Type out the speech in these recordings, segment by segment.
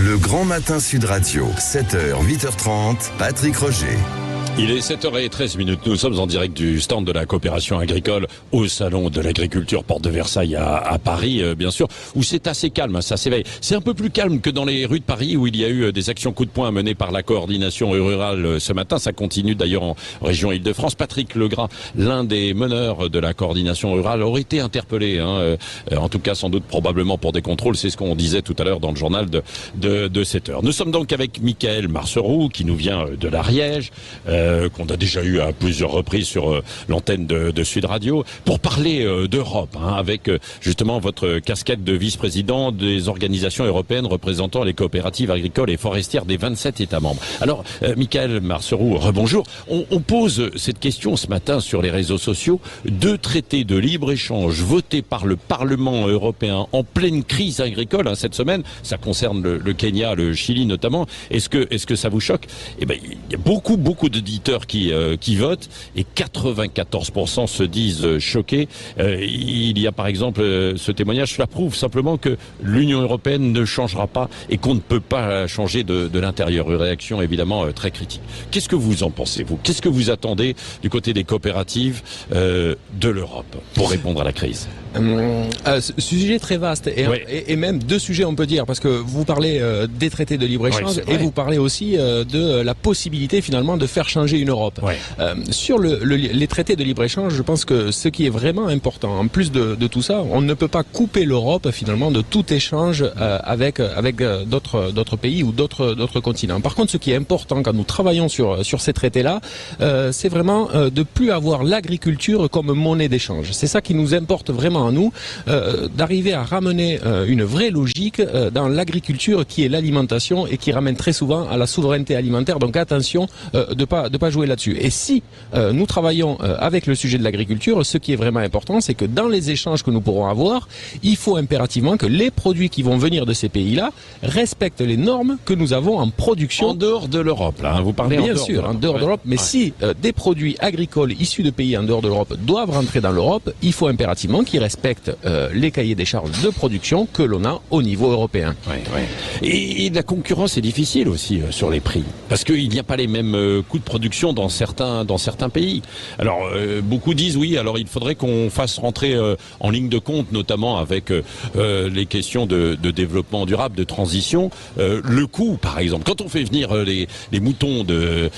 Le Grand Matin Sud Radio, 7h, 8h30, Patrick Roger. Il est 7h13. Nous sommes en direct du stand de la coopération agricole au Salon de l'Agriculture, porte de Versailles à Paris, bien sûr, où c'est assez calme, ça s'éveille. C'est un peu plus calme que dans les rues de Paris où il y a eu des actions coup de poing menées par la coordination rurale ce matin. Ça continue d'ailleurs en région Île-de-France. Patrick Legras, l'un des meneurs de la coordination rurale, aurait été interpellé, en tout cas sans doute probablement pour des contrôles. C'est ce qu'on disait tout à l'heure dans le journal de 7h. Nous sommes donc avec Michael Marceroux qui nous vient de l'Ariège, qu'on a déjà eu à plusieurs reprises sur l'antenne de Sud Radio, pour parler d'Europe, avec justement votre casquette de vice-président des organisations européennes représentant les coopératives agricoles et forestières des 27 États membres. Alors, Michael Marceroux, rebonjour. On pose cette question ce matin sur les réseaux sociaux. 2 traités de libre-échange votés par le Parlement européen en pleine crise agricole cette semaine, ça concerne le Kenya, le Chili notamment. Est-ce que ça vous choque? Eh ben, il y a beaucoup d'auditeurs qui votent et 94% se disent choqués. Il y a par exemple ce témoignage, cela prouve simplement que l'Union européenne ne changera pas et qu'on ne peut pas changer de l'intérieur. Une réaction évidemment très critique. Qu'est-ce que vous en pensez, vous? Qu'est-ce que vous attendez du côté des coopératives de l'Europe pour répondre à la crise? Sujet très vaste et même 2 sujets on peut dire, parce que vous parlez des traités de libre-échange et vous parlez aussi de la possibilité finalement de faire changer une Europe. Sur les traités de libre-échange, je pense que ce qui est vraiment important, en plus de tout ça, on ne peut pas couper l'Europe finalement de tout échange avec d'autres pays ou d'autres continents. Par contre, ce qui est important quand nous travaillons sur ces traités-là, c'est vraiment de plus avoir l'agriculture comme monnaie d'échange. C'est ça qui nous importe vraiment à nous, d'arriver à ramener une vraie logique dans l'agriculture qui est l'alimentation et qui ramène très souvent à la souveraineté alimentaire. Donc attention de pas jouer là-dessus. Et si nous travaillons avec le sujet de l'agriculture, ce qui est vraiment important, c'est que dans les échanges que nous pourrons avoir, il faut impérativement que les produits qui vont venir de ces pays-là respectent les normes que nous avons en production. En dehors de l'Europe, là, vous parlez bien sûr, en dehors de l'Europe. Mais si des produits agricoles issus de pays en dehors de l'Europe doivent rentrer dans l'Europe, il faut impérativement qu'ils respectent les cahiers des charges de production que l'on a au niveau européen. Et la concurrence est difficile aussi sur les prix, parce qu'il n'y a pas les mêmes coûts de production dans certains pays. Alors beaucoup disent oui, alors il faudrait qu'on fasse rentrer en ligne de compte, notamment avec les questions de développement durable, de transition, le coût par exemple. Quand on fait venir les moutons de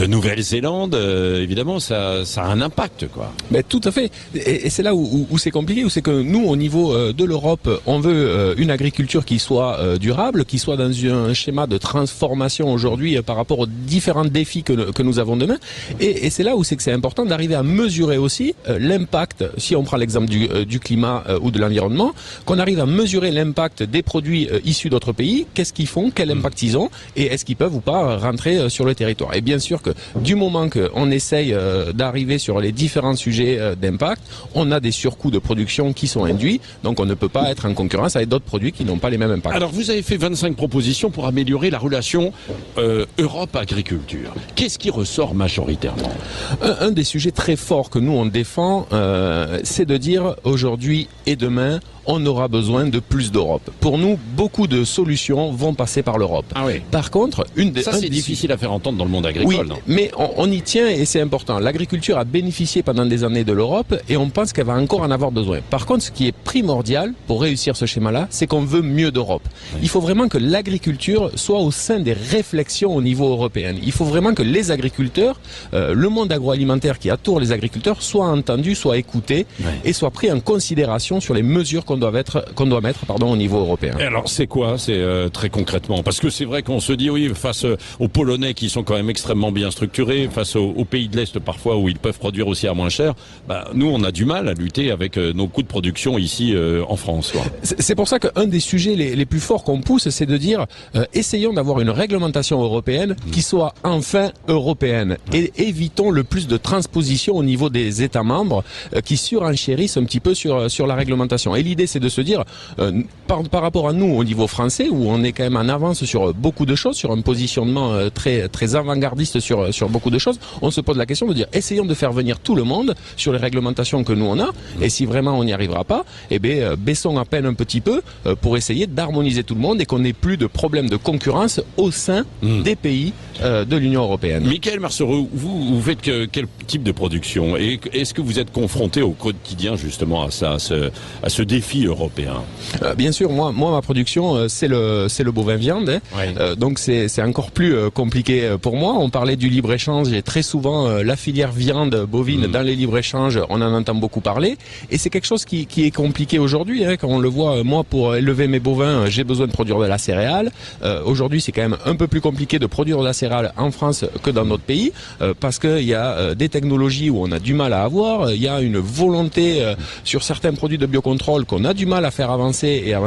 Nouvelle-Zélande, évidemment ça a un impact, quoi. Mais tout à fait. Et c'est là où c'est compliqué, où c'est que nous, au niveau de l'Europe, on veut une agriculture qui soit durable, qui soit dans un schéma de transformation aujourd'hui par rapport aux différents défis que nous avons demain. Et c'est là où c'est que c'est important d'arriver à mesurer aussi l'impact, si on prend l'exemple du climat ou de l'environnement, qu'on arrive à mesurer l'impact des produits issus d'autres pays, qu'est-ce qu'ils font, quel impact ils ont, et est-ce qu'ils peuvent ou pas rentrer sur le territoire. Et bien sûr que du moment qu'on essaye d'arriver sur les différents sujets d'impact, on a des surcoûts de production qui sont induits, donc on ne peut pas être en concurrence avec d'autres produits qui n'ont pas les mêmes impacts. Alors vous avez fait 25 propositions pour améliorer la relation Europe-agriculture. Qu'est-ce qui ressort majoritairement? Un des sujets très forts que nous on défend, c'est de dire aujourd'hui et demain, on aura besoin de plus d'Europe. Pour nous, beaucoup de solutions vont passer par l'Europe. Par contre, c'est difficile à faire entendre dans le monde agricole. Oui, mais on y tient et c'est important. L'agriculture a bénéficié pendant des années de l'Europe et on pense qu'elle va encore en avoir besoin. Par contre, ce qui est primordial pour réussir ce schéma-là, c'est qu'on veut mieux d'Europe. Il faut vraiment que l'agriculture soit au sein des réflexions au niveau européen. Il faut vraiment que les agriculteurs, le monde agroalimentaire qui entoure les agriculteurs, soit entendu, soit écouté et soit pris en considération sur les mesures qu'on doit mettre au niveau européen. Et alors c'est quoi, très concrètement? Parce que c'est vrai qu'on se dit face aux Polonais qui sont quand même extrêmement bien structurés, face aux pays de l'Est parfois où ils peuvent produire aussi à moins cher, nous on a du mal à lutter avec nos coûts de production ici en France. C'est pour ça qu'un des sujets les plus forts qu'on pousse, c'est de dire essayons d'avoir une réglementation européenne qui soit enfin européenne et évitons le plus de transposition au niveau des États membres qui surenchérissent un petit peu sur la réglementation. Et l'idée l'idée c'est de se dire, par rapport à nous au niveau français, où on est quand même en avance sur beaucoup de choses, sur un positionnement très très avant-gardiste sur beaucoup de choses, on se pose la question de dire, essayons de faire venir tout le monde sur les réglementations que nous on a, et si vraiment on n'y arrivera pas, eh bien baissons à peine un petit peu pour essayer d'harmoniser tout le monde et qu'on n'ait plus de problème de concurrence au sein des pays de l'Union européenne. Michael Marcereau, vous faites quel type de production et est-ce que vous êtes confronté au quotidien justement à ça, à ce défi européen? Bien sûr, moi ma production c'est le bovin viande, hein. Oui. Donc c'est encore plus compliqué pour moi. On parlait du libre-échange et très souvent la filière viande bovine dans les libres-échanges, on en entend beaucoup parler et c'est quelque chose qui est compliqué aujourd'hui, hein. Quand on le voit, moi pour élever mes bovins j'ai besoin de produire de la céréale. Aujourd'hui c'est quand même un peu plus compliqué de produire de la céréale en France que dans d'autres pays parce qu'il y a des technologies où on a du mal à avoir, il y a une volonté sur certains produits de biocontrôle qu'on a du mal à faire avancer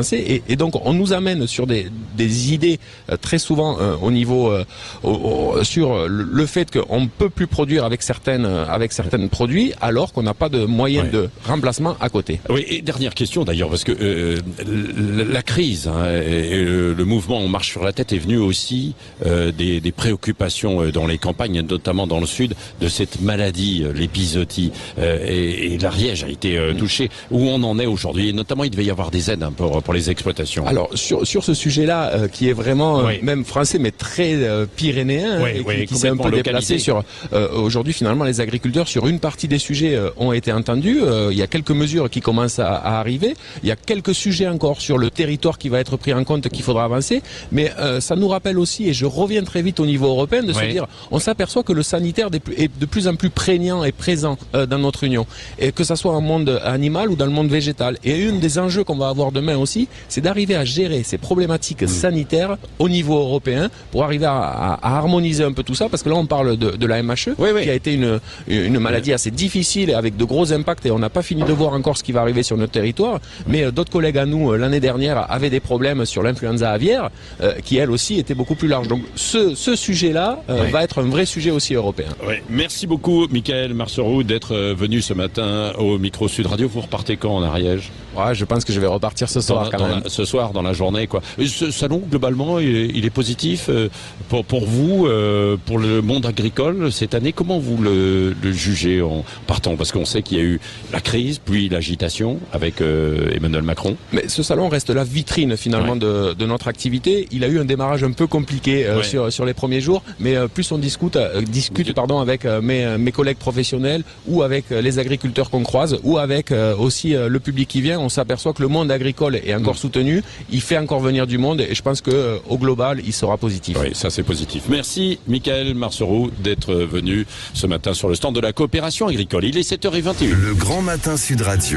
et donc on nous amène sur des idées très souvent au niveau sur le fait qu'on peut plus produire avec certains produits alors qu'on n'a pas de moyens de remplacement à côté. Oui, et dernière question d'ailleurs parce que la crise et le mouvement On marche sur la tête est venu aussi des préoccupations dans les campagnes, notamment dans le sud, de cette maladie, l'épizootie, et l'Ariège a été touché. Où on en est aujourd'hui? Et notamment, il devait y avoir des aides pour les exploitations. Alors sur ce sujet-là, qui est vraiment même français, mais très pyrénéen, qui s'est un peu déplacé sur aujourd'hui finalement les agriculteurs sur une partie des sujets ont été entendus. Il y a quelques mesures qui commencent à arriver. Il y a quelques sujets encore sur le territoire qui va être pris en compte, qu'il faudra avancer. Mais ça nous rappelle aussi, et je reviens très vite au niveau européen, de se dire, on s'aperçoit que le sanitaire est de plus en plus prégnant et présent dans notre union, et que ça soit dans le monde animal ou dans le monde végétal. Et une des enjeux qu'on va avoir demain aussi, c'est d'arriver à gérer ces problématiques sanitaires au niveau européen pour arriver à harmoniser un peu tout ça, parce que là on parle de la MHE, qui a été une maladie assez difficile et avec de gros impacts, et on n'a pas fini de voir encore ce qui va arriver sur notre territoire, mais d'autres collègues à nous l'année dernière avaient des problèmes sur l'influenza aviaire qui elle aussi était beaucoup plus large. Donc ce sujet-là va être un vrai sujet aussi européen. Merci beaucoup Michael Marcereau d'être venu ce matin au micro Sud Radio. Vous repartez quand en Ariège? Je pense que je vais repartir ce soir ce soir dans la journée quoi. Ce salon globalement il est positif pour vous, pour le monde agricole cette année. Comment vous le jugez en partant? Parce qu'on sait qu'il y a eu la crise puis l'agitation avec Emmanuel Macron. Mais ce salon reste la vitrine finalement de notre activité. Il a eu un démarrage un peu compliqué sur les premiers jours, mais plus on discute avec mes collègues professionnels ou avec les agriculteurs qu'on croise ou avec aussi le public qui vient, on s'aperçoit que le monde agricole est encore soutenu, il fait encore venir du monde et je pense que au global il sera positif. Oui, ça c'est positif. Merci Michael Marcereau d'être venu ce matin sur le stand de la coopération agricole. Il est 7h21. Le Grand Matin Sud Radio.